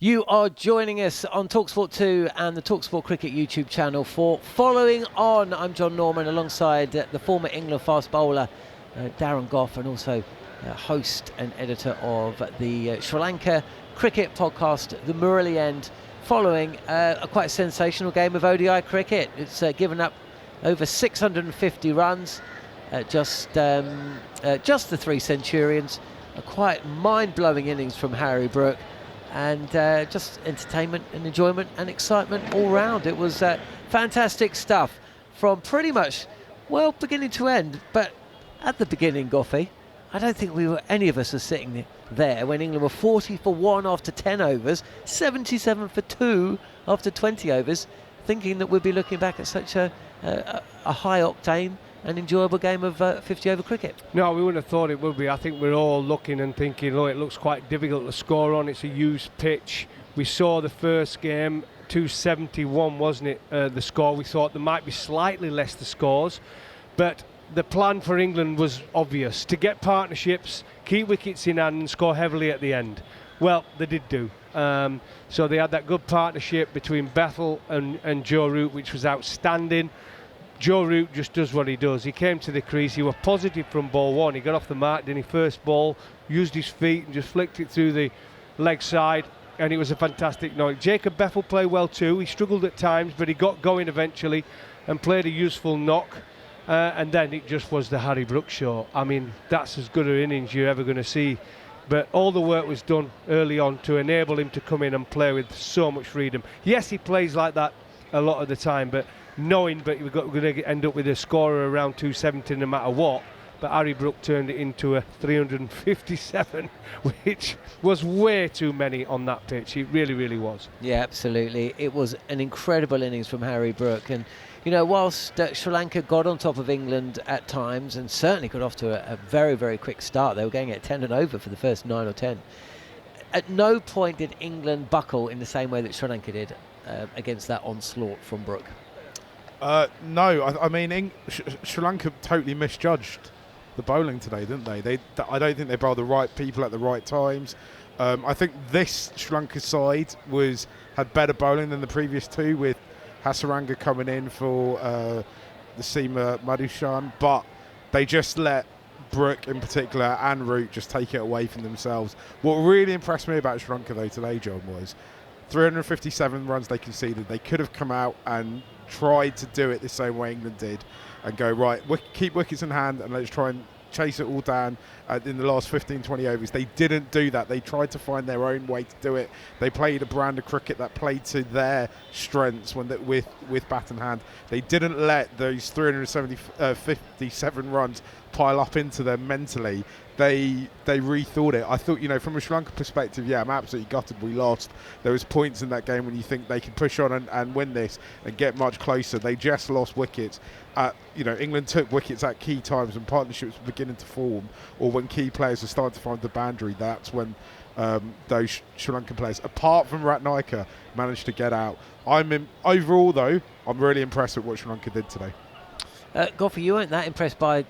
You are joining us on talkSPORT 2 and the talkSPORT Cricket YouTube channel for Following On. I'm Jon Norman alongside the former England fast bowler Darren Gough, and also host and editor of the Sri Lanka cricket podcast, The Murali End, following a quite sensational game of ODI cricket. It's given up over 650 runs, just the three centurions, a quite mind-blowing innings from Harry Brook, and just entertainment and enjoyment and excitement all round. It was fantastic stuff from pretty much, well, beginning to end. But at the beginning, Goughy, I don't think any of us were sitting there when England were 40 for 1 after 10 overs, 77 for 2 after 20 overs, thinking that we'd be looking back at such a high-octane and enjoyable game of 50-over cricket. No, we wouldn't have thought it would be. I think we're all looking and thinking, oh, it looks quite difficult to score on. It's a used pitch. We saw the first game, 271, wasn't it, the score. We thought there might be slightly less the scores, but the plan for England was obvious, to get partnerships, keep wickets in hand and score heavily at the end. Well, they did do. So they had that good partnership between Bethel and Joe Root, which was outstanding. Joe Root just does what he does. He came to the crease, he was positive from ball one. He got off the mark, didn't he? First ball, used his feet and just flicked it through the leg side, and it was a fantastic knock. Jacob Bethel played well too. He struggled at times, but he got going eventually and played a useful knock. And then it just was the Harry Brook show. I mean, that's as good an innings you're ever going to see. But all the work was done early on to enable him to come in and play with so much freedom. Yes, he plays like that a lot of the time, but knowing that we're going to end up with a scorer around 270 no matter what. But Harry Brook turned it into a 357, which was way too many on that pitch. It really, really was. Yeah, absolutely. It was an incredible innings from Harry Brook. And, you know, whilst Sri Lanka got on top of England at times and certainly got off to a very, very quick start, they were going at 10 and over for the first 9 or 10. At no point did England buckle in the same way that Sri Lanka did against that onslaught from Brook. No, I mean, Sri Lanka totally misjudged the bowling today, didn't they? I don't think they bowled the right people at the right times. I think this Sri Lanka side had better bowling than the previous two, with Hasaranga coming in for the Seema Madhushan, but they just let Brook in particular and Root just take it away from themselves. What really impressed me about Sri Lanka though today, John, was 357 runs they conceded. They could have come out and tried to do it the same way England did and go, right, keep wickets in hand and let's try and chase it all down in the last 15-20 overs. They didn't do that. They tried to find their own way to do it. They played a brand of cricket that played to their strengths with bat in hand. They didn't let those 357 runs pile up into them mentally. They rethought it. I thought, you know, from a Sri Lanka perspective, yeah, I'm absolutely gutted we lost. There was points in that game when you think they could push on and win this and get much closer. They just lost wickets. England took wickets at key times when partnerships were beginning to form, or when key players are starting to find the boundary. That's when those Sri Lankan players, apart from Ratnayaka, managed to get out. Overall, though, I'm really impressed with what Sri Lanka did today. Goughy, you weren't that impressed by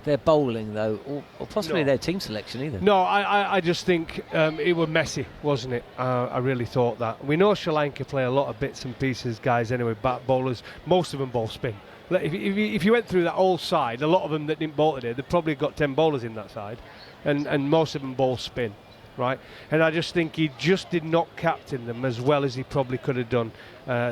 their bowling, though, or possibly No. Their team selection either. No, I just think it was messy, wasn't it? I really thought that. We know Sri Lanka play a lot of bits and pieces, guys, anyway, bat bowlers. Most of them bowl spin. If you went through that whole side, a lot of them that didn't bowl today, they've probably got 10 bowlers in that side, and most of them bowl spin, right? And I just think he just did not captain them as well as he probably could have done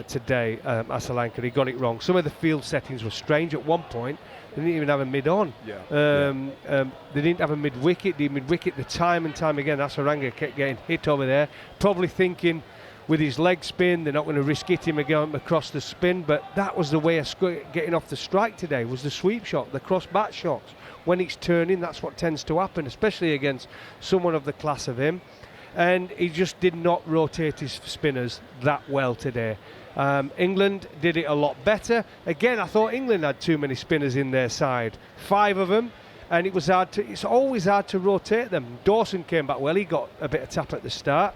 today, Sri Lanka. He got it wrong. Some of the field settings were strange. At one point, they didn't even have a mid-on. They didn't have a mid-wicket. The mid-wicket, the time and time again, Hasaranga kept getting hit over there, probably thinking with his leg spin, they're not going to risk hitting him again across the spin, but that was the way of getting off the strike today, was the sweep shot, the cross-bat shots. When it's turning, that's what tends to happen, especially against someone of the class of him. And he just did not rotate his spinners that well today. England did it a lot better. Again, I thought England had too many spinners in their side. 5 of them, and it's always hard to rotate them. Dawson came back well, he got a bit of tap at the start.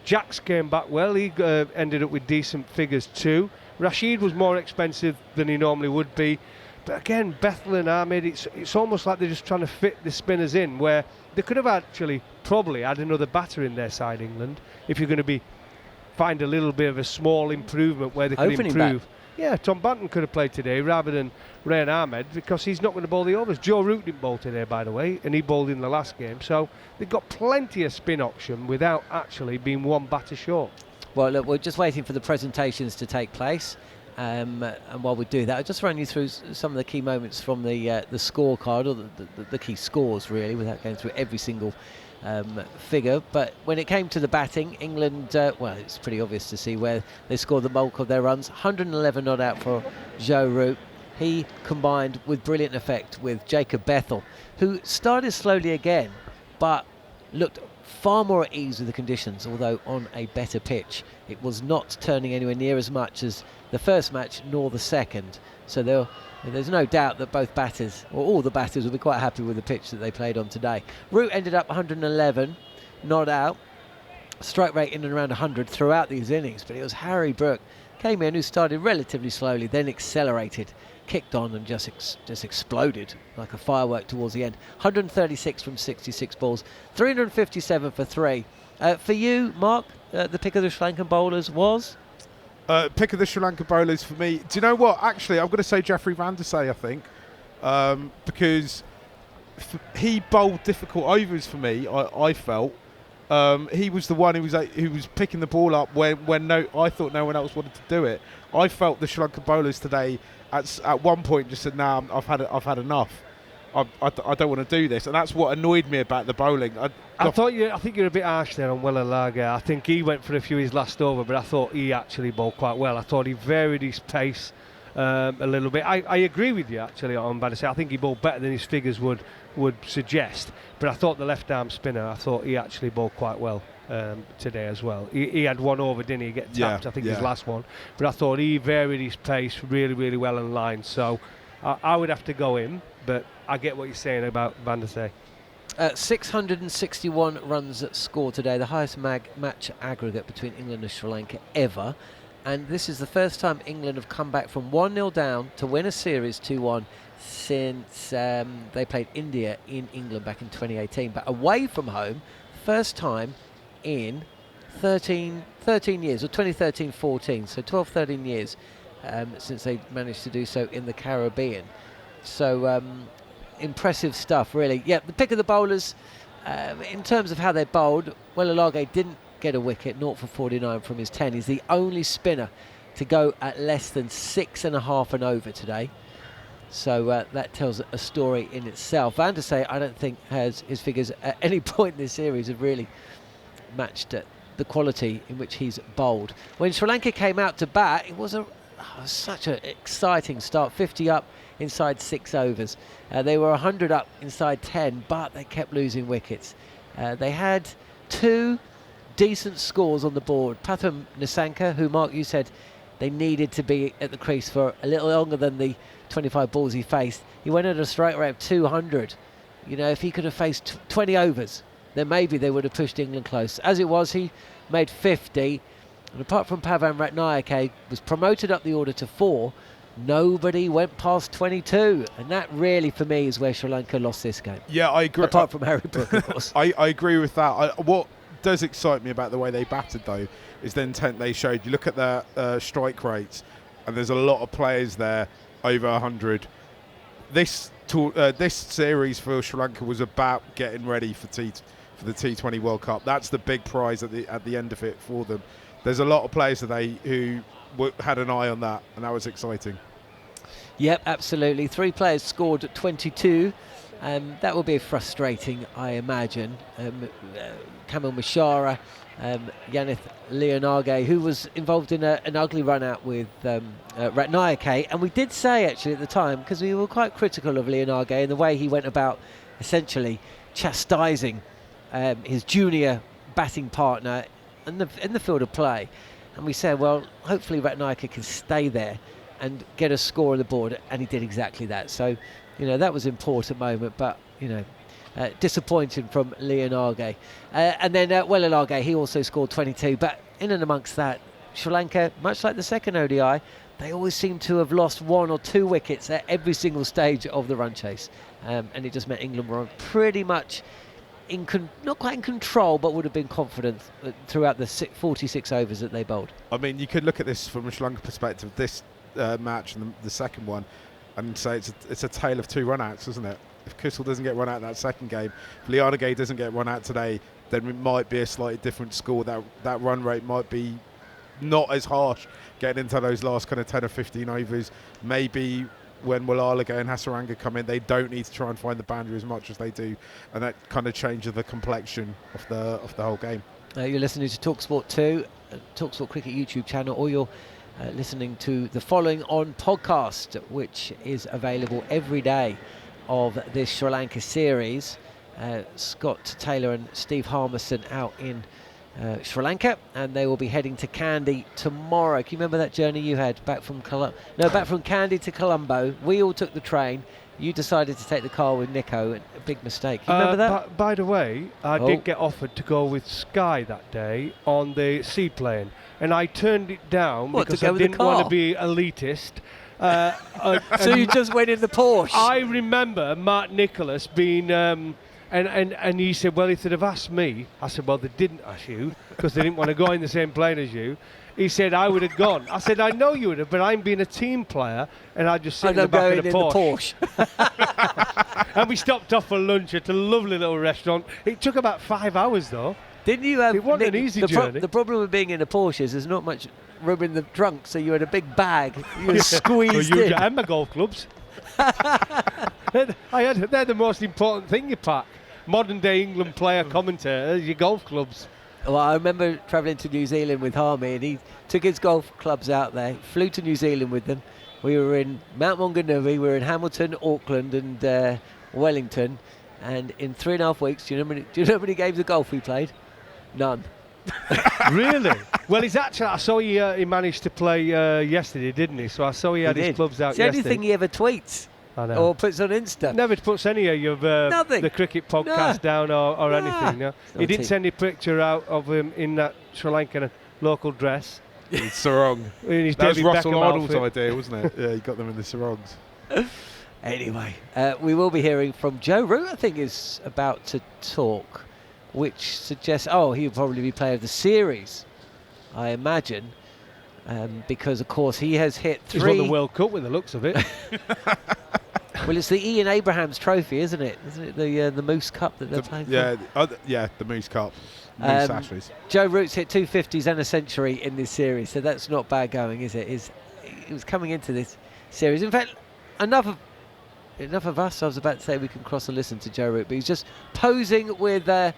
Jacks came back well, he ended up with decent figures too. Rashid was more expensive than he normally would be, But again, Bethel and Ahmed, it's almost like they're just trying to fit the spinners in, where they could have actually probably had another batter in their side, England, if you're going to find a little bit of a small improvement where they could Opening improve. Yeah, Tom Banton could have played today rather than Rayan Ahmed, because he's not going to bowl the overs. Joe Root didn't bowl today, by the way, and he bowled in the last game. So they've got plenty of spin option without actually being one batter short. Well, look, we're just waiting for the presentations to take place. And while we do that, I'll just run you through some of the key moments from the scorecard, or the key scores, really, without going through every single figure. But when it came to the batting, England, well, it's pretty obvious to see where they scored the bulk of their runs. 111 not out for Joe Root. He combined with brilliant effect with Jacob Bethel, who started slowly again, but looked far more at ease with the conditions, although on a better pitch. It was not turning anywhere near as much as the first match nor the second. So there's no doubt that both batters, or all the batters, will be quite happy with the pitch that they played on today. Root ended up 111, not out. Strike rate in and around 100 throughout these innings, but it was Harry Brook came in, who started relatively slowly, then accelerated, kicked on and just exploded like a firework towards the end. 136 from 66 balls, 357 for 3. For you, Mark, the pick of the Sri Lankan bowlers was? Pick of the Sri Lanka bowlers for me. Do you know what? Actually, I'm going to say Jeffrey Van der Say, I think, because he bowled difficult overs for me. I felt he was the one who was picking the ball up when I thought no one else wanted to do it. I felt the Sri Lanka bowlers today at one point just said, "Nah, I've had enough. I don't want to do this," and that's what annoyed me about the bowling. I think you're a bit harsh there on Wellalaga. I think he went for a few his last over, but I thought he actually bowled quite well. I thought he varied his pace a little bit. I agree with you actually on Van der Say. I think he bowled better than his figures would suggest. But I thought the left-arm spinner, I thought he actually bowled quite well today as well. He had one over, didn't he? Get tapped, I think his last one. But I thought he varied his pace really, really well in line. So I would have to go in, but I get what you're saying about Van der Say. 661 runs scored today, the highest match aggregate between England and Sri Lanka ever. And this is the first time England have come back from 1-0 down to win a series 2-1 since they played India in England back in 2018. But away from home, first time in 13 years, or 2013-14, so 12-13 years since they managed to do so in the Caribbean. So impressive stuff, really. Yeah, the pick of the bowlers, in terms of how they bowled, Wellalaga didn't get a wicket, 0 for 49 from his 10. He's the only spinner to go at less than 6.5 and over today. So that tells a story in itself. Van der Say, I don't think has his figures at any point in this series have really matched the quality in which he's bowled. When Sri Lanka came out to bat, it was such an exciting start. 50 up inside 6 overs. They were 100 up inside 10, but they kept losing wickets. They had 2 decent scores on the board. Pathum Nissanka, who, Mark, you said they needed to be at the crease for a little longer than the 25 balls he faced. He went at a strike rate of 200. You know, if he could have faced 20 overs, then maybe they would have pushed England close. As it was, he made 50. And apart from Pavan Ratnayake, was promoted up the order to 4. Nobody went past 22, and that really, for me, is where Sri Lanka lost this game. Yeah, I agree. Apart from Harry Brook, of course. I agree with that. What does excite me about the way they batted, though, is the intent they showed. You look at their strike rates, and there's a lot of players there over 100. This series for Sri Lanka was about getting ready for the T20 World Cup. That's the big prize at the end of it for them. There's a lot of players today who had an eye on that, and that was exciting. Yep, absolutely. 3 players scored 22. That will be frustrating, I imagine. Kamil Mishara, Yanith Leonage, who was involved in an ugly run out with Ratnayake. And we did say, actually, at the time, because we were quite critical of Leonage and the way he went about essentially chastising his junior batting partner in the field of play. And we said, well, hopefully Ratnayake can stay there and get a score on the board, and he did exactly that. So, you know, that was an important moment, but, you know, disappointing from Leonage. And then Wellalaga, he also scored 22, but in and amongst that, Sri Lanka, much like the second ODI, they always seem to have lost 1 or 2 wickets at every single stage of the run chase. And it just meant England were pretty much not quite in control, but would have been confident throughout the 46 overs that they bowled. I mean, you could look at this from a Sri Lanka perspective, this match and the second one, and say it's a tale of 2 run-outs, isn't it? If Kusal doesn't get run out that second game, if Lianagay doesn't get run out today, then it might be a slightly different score. That run rate might be not as harsh getting into those last kind of 10 or 15 overs. Maybe when Walalage and Hasaranga come in, they don't need to try and find the boundary as much as they do, and that kind of changes the complexion of the whole game. You're listening to talkSPORT 2, talkSPORT Cricket YouTube channel, or you're listening to the Following On podcast, which is available every day of this Sri Lanka series. Scott Taylor and Steve Harmison out in Sri Lanka, and they will be heading to Kandy tomorrow. Can you remember that journey you had back from Kandy to Colombo? We all took the train. You decided to take the car with Nico. A big mistake. You remember that? By the way, I did get offered to go with Sky that day on the seaplane, and I turned it down because I didn't want to be elitist. So you just went in the Porsche? I remember Mark Nicholas being... And he said, well, if they'd have asked me, I said, well, they didn't ask you because they didn't want to go in the same plane as you. He said, I would have gone. I said, I know you would have, but I'm being a team player and I just sit in the back of the Porsche. And we stopped off for lunch at a lovely little restaurant. It took about 5 hours, though. Didn't you have... It wasn't an easy journey. The problem with being in a Porsche is there's not much room in the trunk, so you had a big bag. You were squeezed in. And my golf clubs. They're the most important thing you pack. Modern day England player commentators, your golf clubs. Well, I remember travelling to New Zealand with Harmy, and he took his golf clubs out there, flew to New Zealand with them. We were in Mount Maunganui, we were in Hamilton, Auckland and Wellington, and in 3.5 weeks, do you know how many games of golf we played? None. Really? Well, he's actually, I saw he managed to play yesterday, didn't he? So I saw he had his clubs out yesterday. It's the only thing he ever tweets. Or puts on Insta. Never puts any of the cricket podcast down or anything. No. He didn't send a picture out of him in that Sri Lankan local dress. It's sarong. That was Russell Arnold's idea, wasn't it? Yeah, he got them in the sarongs. Anyway, we will be hearing from Joe Root, I think, is about to talk, which suggests, he'll probably be player of the series, I imagine, because, of course, he has hit 3... He's won the World Cup with the looks of it. Well, it's the Ian Abrahams Trophy, isn't it? Isn't it the Moose Cup that they're playing for? Yeah, the Moose Cup. Moose Ashes. Joe Root's hit 250s and a century in this series, so that's not bad going, is it? It was coming into this series. In fact, enough of us. I was about to say we can cross and listen to Joe Root, but he's just posing with an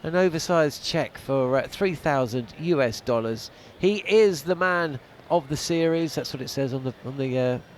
oversized check for $3,000 US. He is the man of the series. That's what it says on the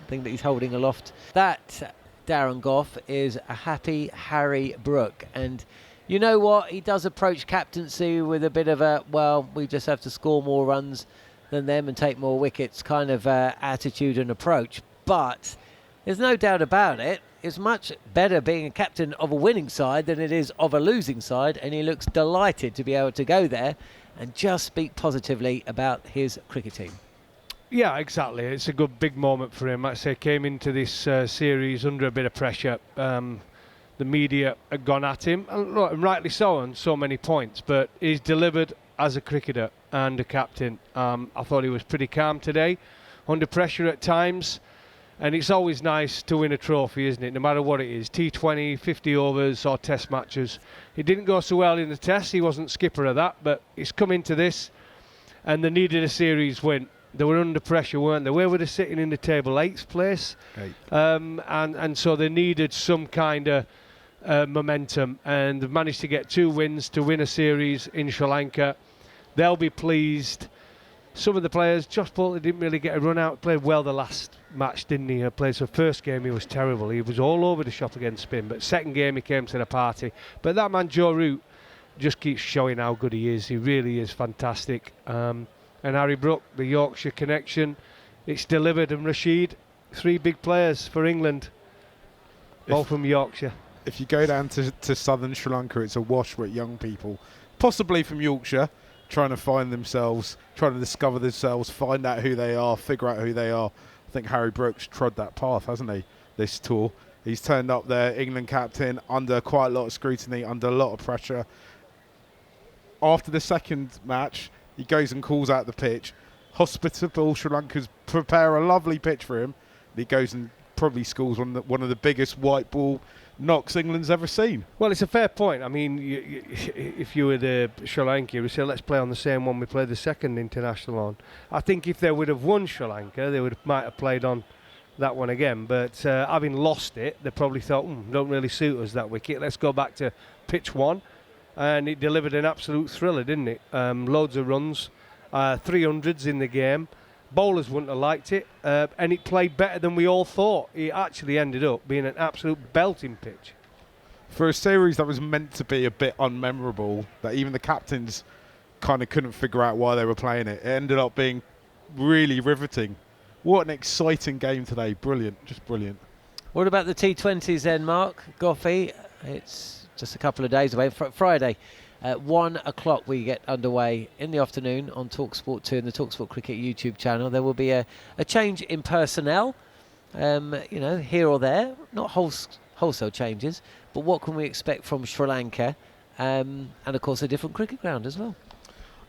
thing that he's holding aloft. That, Darren Gough, is a happy Harry Brook. And you know what? He does approach captaincy with a bit of we just have to score more runs than them and take more wickets kind of attitude and approach. But there's no doubt about it. It's much better being a captain of a winning side than it is of a losing side. And he looks delighted to be able to go there and just speak positively about his cricket team. Yeah, exactly. It's a good big moment for him. Like I say, came into this series under a bit of pressure. The media had gone at him, and rightly so on so many points, but he's delivered as a cricketer and a captain. I thought he was pretty calm today, under pressure at times, and it's always nice to win a trophy, isn't it, no matter what it is, T20, 50 overs or test matches. It didn't go so well in the test, he wasn't skipper of that, but he's come into this and they needed a series win. They were under pressure, weren't they? Where were they sitting in the table? 8th place? 8th. And so they needed some kind of momentum, and they've managed to get 2 wins to win a series in Sri Lanka. They'll be pleased. Some of the players, Josh Bolton didn't really get a run out, played well the last match, didn't he? Played so first game he was terrible. He was all over the shop against spin, but second game he came to the party. But that man Joe Root just keeps showing how good he is. He really is fantastic. And Harry Brook, the Yorkshire connection, it's delivered. And Rashid, 3 big players for England, all from Yorkshire. If you go down to southern Sri Lanka, it's a wash with young people, possibly from Yorkshire, trying to find themselves, trying to discover themselves, find out who they are, figure out who they are. I think Harry Brook's trod that path, hasn't he, this tour? He's turned up there, England captain, under quite a lot of scrutiny, under a lot of pressure. After the second match, he goes and calls out the pitch. Hospitable Sri Lanka's prepare a lovely pitch for him. He goes and probably scores one of the biggest white ball knocks England's ever seen. Well, it's a fair point. I mean, if you were the Sri Lanka, you say, let's play on the same one we played the second international on. I think if they would have won Sri Lanka, they might have played on that one again. But having lost it, they probably thought, don't really suit us, that wicket. Let's go back to pitch one. And it delivered an absolute thriller, didn't it? Loads of runs, 300s in the game. Bowlers wouldn't have liked it, and it played better than we all thought. It actually ended up being an absolute belting pitch. For a series that was meant to be a bit unmemorable, that even the captains kind of couldn't figure out why they were playing it, it ended up being really riveting. What an exciting game today. Brilliant, just brilliant. What about the T20s then, Mark? Goughy, it's just a couple of days away. Friday. 1 o'clock we get underway in the afternoon on talkSPORT 2 and the talkSPORT Cricket YouTube channel. There will be a change in personnel, here or there, not wholesale changes, but what can we expect from Sri Lanka, and of course a different cricket ground as well.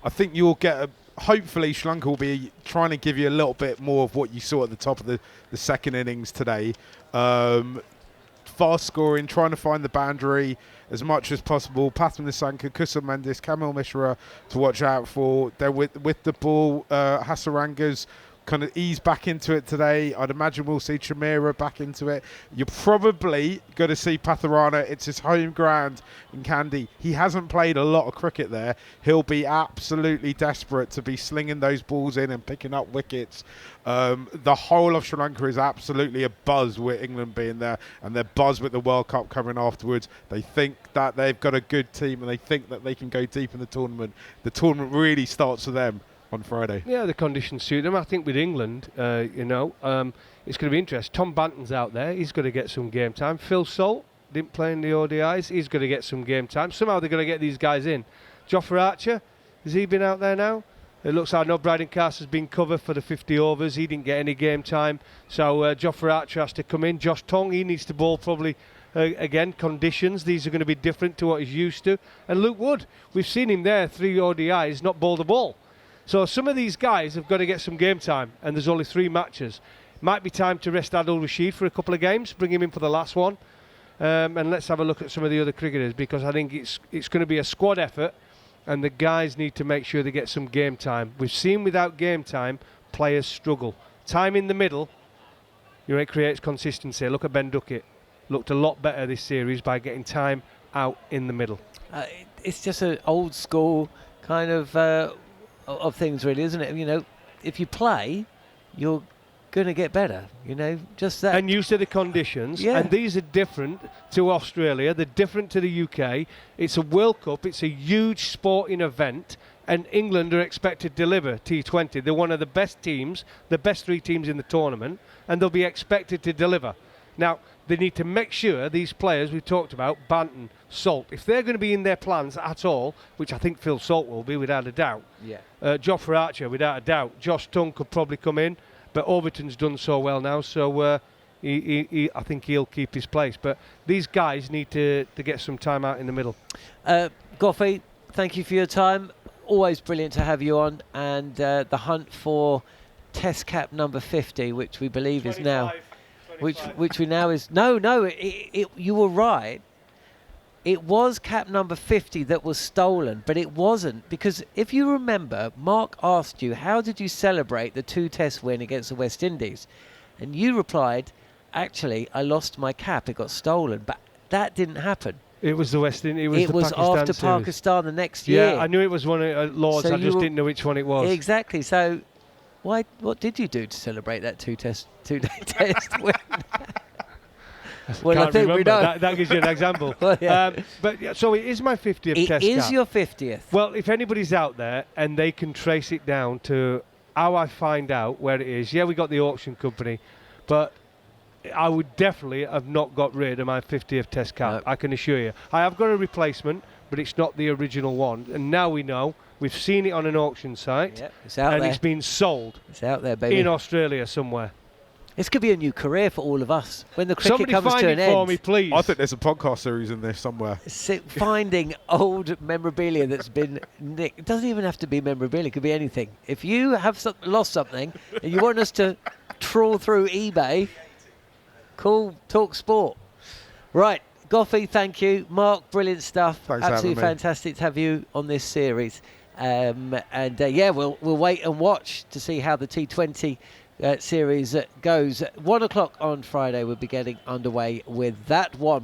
I think you'll get hopefully Sri Lanka will be trying to give you a little bit more of what you saw at the top of the second innings today. Fast scoring, trying to find the boundary as much as possible. Pathum Nissanka, Kusal Mendis, Kamil Mishra to watch out for. They're with the ball. Hasaranga's kind of ease back into it today. I'd imagine we'll see Chamira back into it. You're probably going to see Patharana. It's his home ground in Kandy. He hasn't played a lot of cricket there. He'll be absolutely desperate to be slinging those balls in and picking up wickets. The whole of Sri Lanka is absolutely a buzz with England being there, and they're buzz with the World Cup coming afterwards. They think that they've got a good team, and they think that they can go deep in the tournament. The tournament really starts with them on Friday. Yeah, the conditions suit them. I think with England, it's going to be interesting. Tom Banton's out there. He's going to get some game time. Phil Salt didn't play in the ODIs. He's going to get some game time. Somehow they're going to get these guys in. Jofra Archer, has he been out there now? It looks like Bryden Cass has been covered for the 50 overs. He didn't get any game time. So Jofra Archer has to come in. Josh Tongue, he needs to bowl probably again. Conditions, these are going to be different to what he's used to. And Luke Wood, we've seen him there, 3 ODIs, not bowled a ball. So some of these guys have got to get some game time, and there's only 3 matches. Might be time to rest Adil Rashid for a couple of games, bring him in for the last one, and let's have a look at some of the other cricketers, because I think it's going to be a squad effort, and the guys need to make sure they get some game time. We've seen without game time, players struggle. Time in the middle, it creates consistency. Look at Ben Duckett. Looked a lot better this series by getting time out in the middle. It's just an old school kind of things, really, isn't it? If you play, you're going to get better. Just that. And used to the conditions. Yeah. And these are different to Australia. They're different to the UK. It's a World Cup. It's a huge sporting event. And England are expected to deliver T20. They're one of the best teams, the best 3 teams in the tournament, and they'll be expected to deliver. Now, they need to make sure these players we've talked about, Banton, Salt, if they're going to be in their plans at all, which I think Phil Salt will be without a doubt. Yeah. Jofra Archer, without a doubt. Josh Tongue could probably come in, but Overton's done so well now, so I think he'll keep his place. But these guys need to get some time out in the middle. Goughy, thank you for your time. Always brilliant to have you on, and the hunt for Test cap number 50, which we believe 25. Is now. Which we now is you were right. It was cap number 50 that was stolen, but it wasn't, because if you remember, Mark asked you, how did you celebrate the 2-test win against the West Indies? And you replied, actually, I lost my cap, it got stolen. But that didn't happen. It was the West Indies. It was after Pakistan the next year. Yeah, I knew it was one of Lords, so I just didn't know which one it was. Exactly, so what did you do to celebrate that 2-day test win? Well, I think we know. That gives you an example. Well, yeah. So it is my 50th test cap. It is your 50th. Well, if anybody's out there and they can trace it down to how I find out where it is, we got the auction company, but I would definitely have not got rid of my 50th test cap, I can assure you. I have got a replacement, but it's not the original one. And now we know, We've seen it on an auction site. Yep, it's out and there. it's been sold It's out there, baby. in Australia somewhere. This could be a new career for all of us. When the cricket Somebody comes find to it an for end, me, please. I think there's a podcast series in this somewhere. finding old memorabilia that's been nicked. It doesn't even have to be memorabilia. It could be anything. If you have lost something and you want us to trawl through eBay, call talkSPORT. Right, Goughy, thank you. Mark, brilliant stuff. Thanks for Absolutely having me. fantastic to have you on this series. Yeah, we'll wait and watch to see how the T20 series goes. 1 o'clock on Friday, we'll be getting underway with that one.